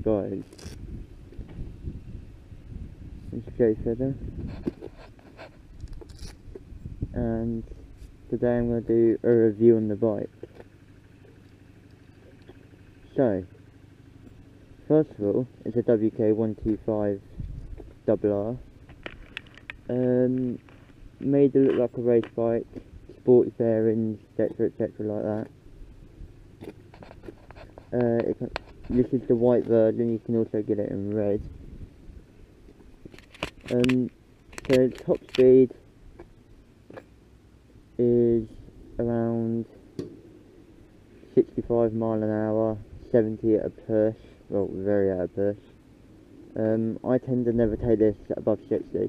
Right guys, it's Joe Feather, and today I'm going to do a review on the bike. So, first of all, it's a WK125RR. Made to look like a race bike, sporty fairings, etc like that. This is the white version, you can also get it in red. So top speed is around 65 mile an hour, 70 at a push, well very at a push. I tend to never take this above 60.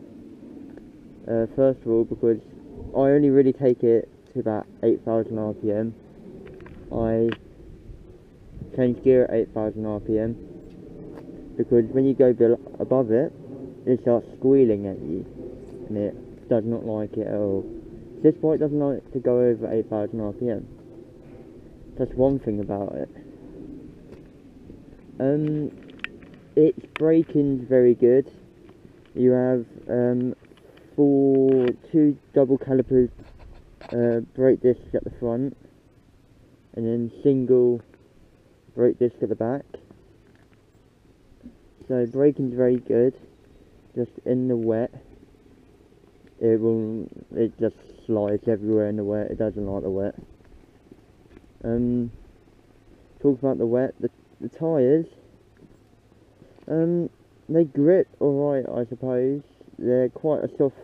First of all, because I only really take it to about 8,000 RPM. I change gear at 8,000 RPM because when you go above it, it starts squealing at you, and it does not like it at all. This bike doesn't like to go over 8,000 RPM. That's one thing about it. Its braking's very good. You have two double calipers brake discs at the front, and then single brake disc at the back. So braking's very good. Just in the wet, it just slides everywhere in the wet. It doesn't like the wet. Talk about the wet, the tyres, they grip alright, I suppose. They're quite a soft,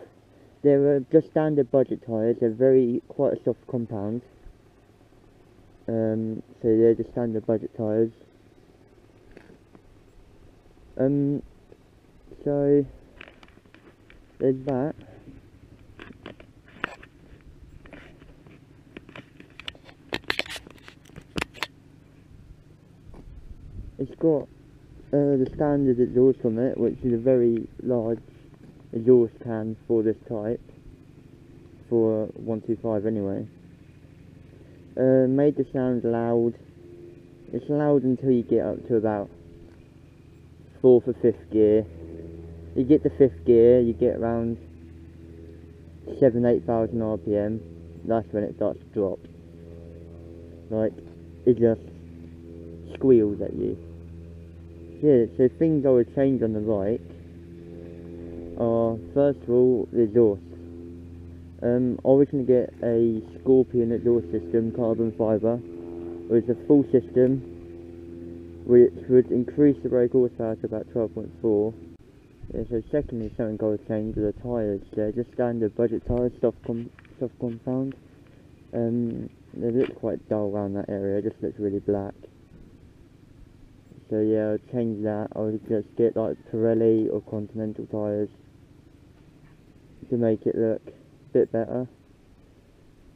they're just standard budget tyres. They're quite a soft compound. So they're just standard budget tyres. So there's that. It's got the standard exhaust on it, which is a very large exhaust can for this type, for 125 anyway. Made the sound loud. It's loud until you get up to about 4th or 5th gear. You get to 5th gear, you get around 7,000–8,000 RPM. That's when it starts to drop. Like, it just squeals at you. Yeah, so things I would change on the bike are, first of all, the exhaust. I was going to get a Scorpion exhaust system, carbon fibre. It was a full system, which would increase the brake horsepower to about 12.4. Yeah, so secondly, something I would change are the tyres. They're just standard budget tyres, soft compound. They look quite dull around that area, it just looks really black. So yeah, I'd change that. I would just get like Pirelli or Continental tyres to make it look a bit better,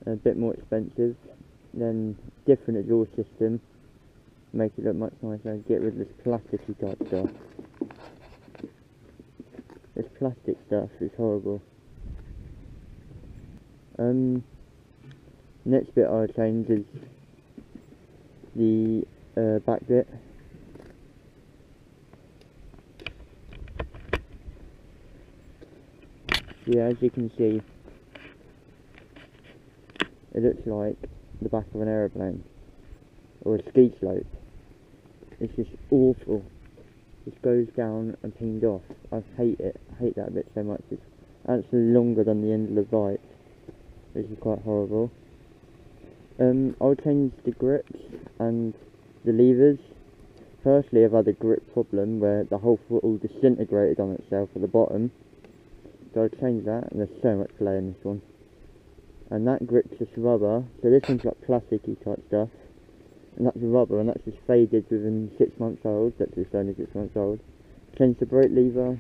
a bit more expensive. Then different exhaust system, make it look much nicer. Get rid of this plasticky type stuff. This plastic stuff is horrible. Next bit I would change is the back bit. Yeah, as you can see, it looks like the back of an aeroplane or a ski slope. It's just awful. It goes down and pinged off. I hate it. I hate that bit so much. It's actually longer than the end of the bike, which is quite horrible. I'll change the grips and the levers. Firstly, I've had a grip problem where the whole foot all disintegrated on itself at the bottom. So I'll change that, and there's so much play in this one. And that grip's just rubber, so this one's got plasticky type stuff. And that's rubber, and that's just faded within 6 months old. That's just only 6 months old. Change the brake lever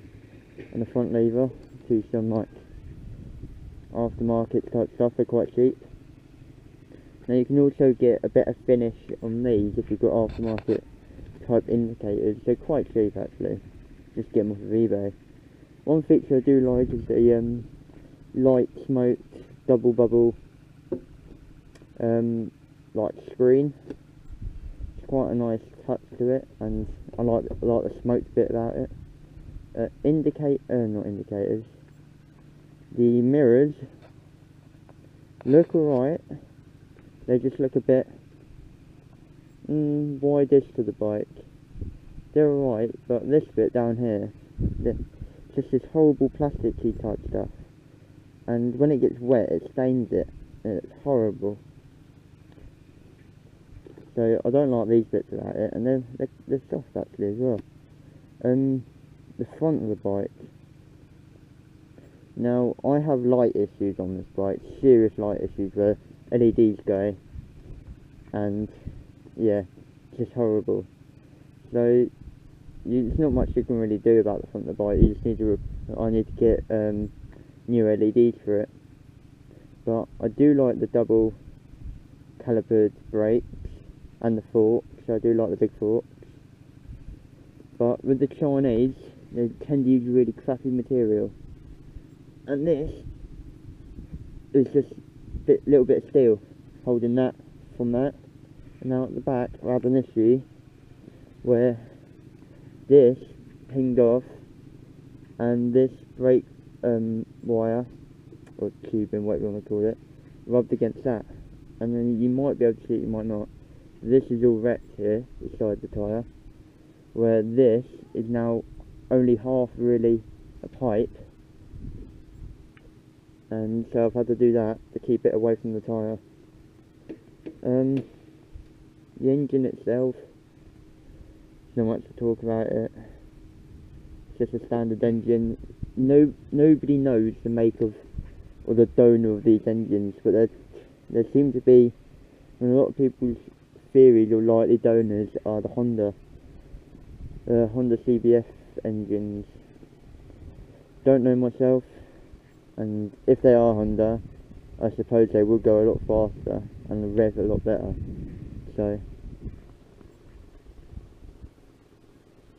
and the front lever to some like aftermarket type stuff. They're quite cheap. Now you can also get a better finish on these if you've got aftermarket type indicators. They're quite cheap actually. Just get them off of eBay. One feature I do like is the light smoked double bubble like screen. It's quite a nice touch to it, and I like the smoked bit about it. Not indicators. The mirrors look alright. They just look a bit wide-ish to the bike. They're alright, but this bit down here, just this horrible plasticky type stuff. And when it gets wet, it stains it, and it's horrible. So I don't like these bits about it, and they're soft actually as well. The front of the bike. Now, I have light issues on this bike, serious light issues where LEDs go, and yeah, just horrible. So, there's not much you can really do about the front of the bike. You just need to, I need to get new LEDs for it. But I do like the double calipered brakes and the forks, so I do like the big forks. But with the Chinese, they tend to use really crappy material. And this is just a little bit of steel holding that from that. And now at the back I had an issue where this pinged off and this brake wire, or tubing, whatever you want to call it, rubbed against that. And then you might be able to see it, you might not. This is all wrecked here, beside the tyre, where this is now only half really a pipe. And so I've had to do that to keep it away from the tyre. The engine itself, not much to talk about it. It's just a standard engine. Nobody knows the make of, or the donor of these engines, but there seem to be, and a lot of people's theories or likely donors are the Honda CBF engines. Don't know myself, and if they are Honda, I suppose they will go a lot faster and rev a lot better.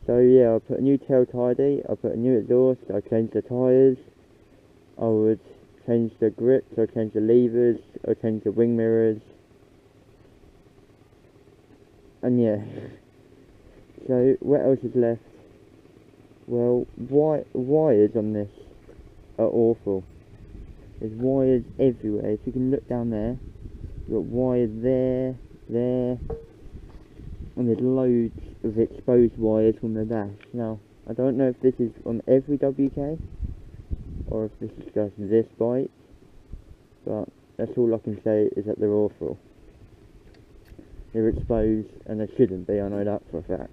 So yeah, I put a new tail tidy, I put a new exhaust, I changed the tyres, I would change the grips, I changed the levers, I changed the wing mirrors, and yeah. So what else is left? Well, wires on this are awful. There's wires everywhere. If you can look down there, you've got wires there, and there's loads of exposed wires from the dash. Now, I don't know if this is on every WK, or if this is just this bike, but that's all I can say is that they're awful. They're exposed, and they shouldn't be, I know that for a fact.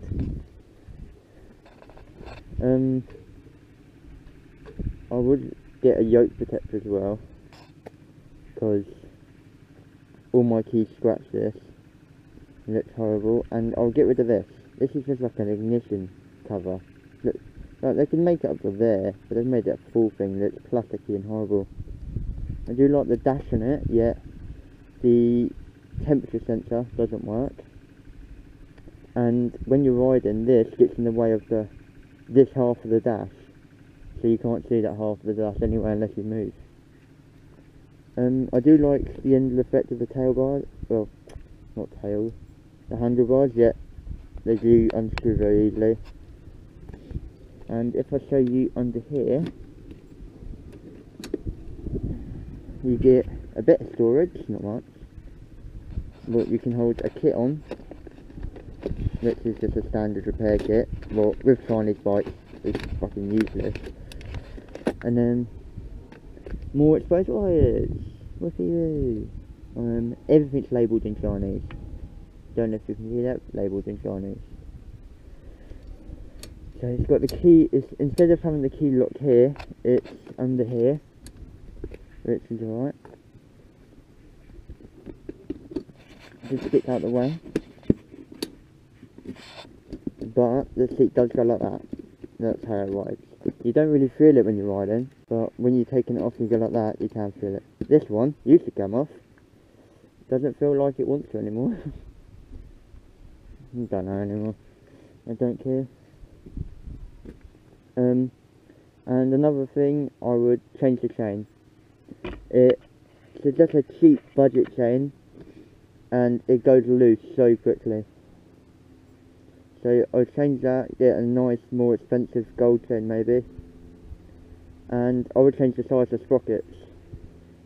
I would get a yoke protector as well, because all my keys scratch this. It looks horrible, and I'll get rid of this. This is just like an ignition cover. Look, like they can make it up to there, but they've made it a full thing that's plasticky and horrible. I do like the dash on it, yet the temperature sensor doesn't work. And when you're riding, this gets in the way of this half of the dash, so you can't see that half of the dash anyway unless you move. I do like the end effect of the tail guard. Well, not tail. The handlebars, yet they do unscrew very easily. And if I show you under here, you get a bit of storage, not much, but you can hold a kit on, which is just a standard repair kit. Well, with Chinese bikes, it's fucking useless. And then more exposed wires. Look at you. Everything's labelled in Chinese. Don't know if you can see that, labelled in Chinese. So it's got the key, instead of having the key lock here, it's under here, which is alright. Just stick out the way. But the seat does go like that. That's how it rides. You don't really feel it when you're riding, but when you're taking it off and you go like that, you can feel it. This one used to come off. Doesn't feel like it wants to anymore. I don't know anymore. I don't care. And another thing, I would change the chain. It's just a cheap budget chain, and it goes loose so quickly. So I'll change that, get a nice, more expensive gold chain maybe. And I would change the size of sprockets.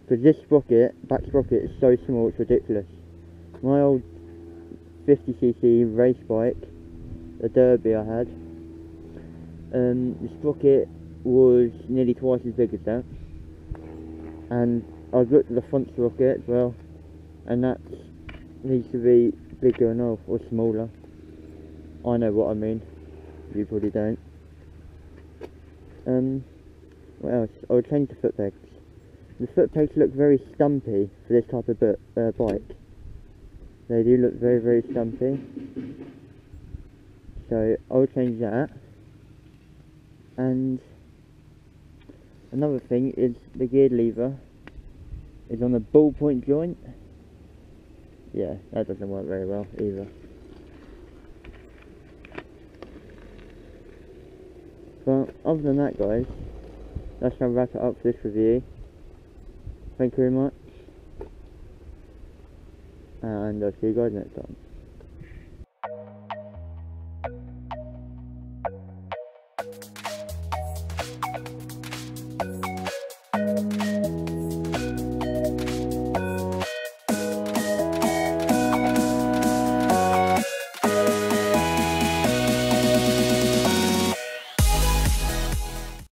Because this sprocket, back sprocket, is so small it's ridiculous. My old 50cc race bike, the Derby I had, the sprocket was nearly twice as big as that. And I've looked at the front sprocket as well, and that needs to be bigger enough, or smaller. I know what I mean, you probably don't. What else? I would change the foot pegs. The foot pegs look very stumpy for this type of bike. They do look very, very stumpy. So I would change that. And another thing is the gear lever is on the ballpoint joint. Yeah, that doesn't work very well either. But other than that, guys, that's going to wrap it up for this review. Thank you very much, and I'll see you guys next time.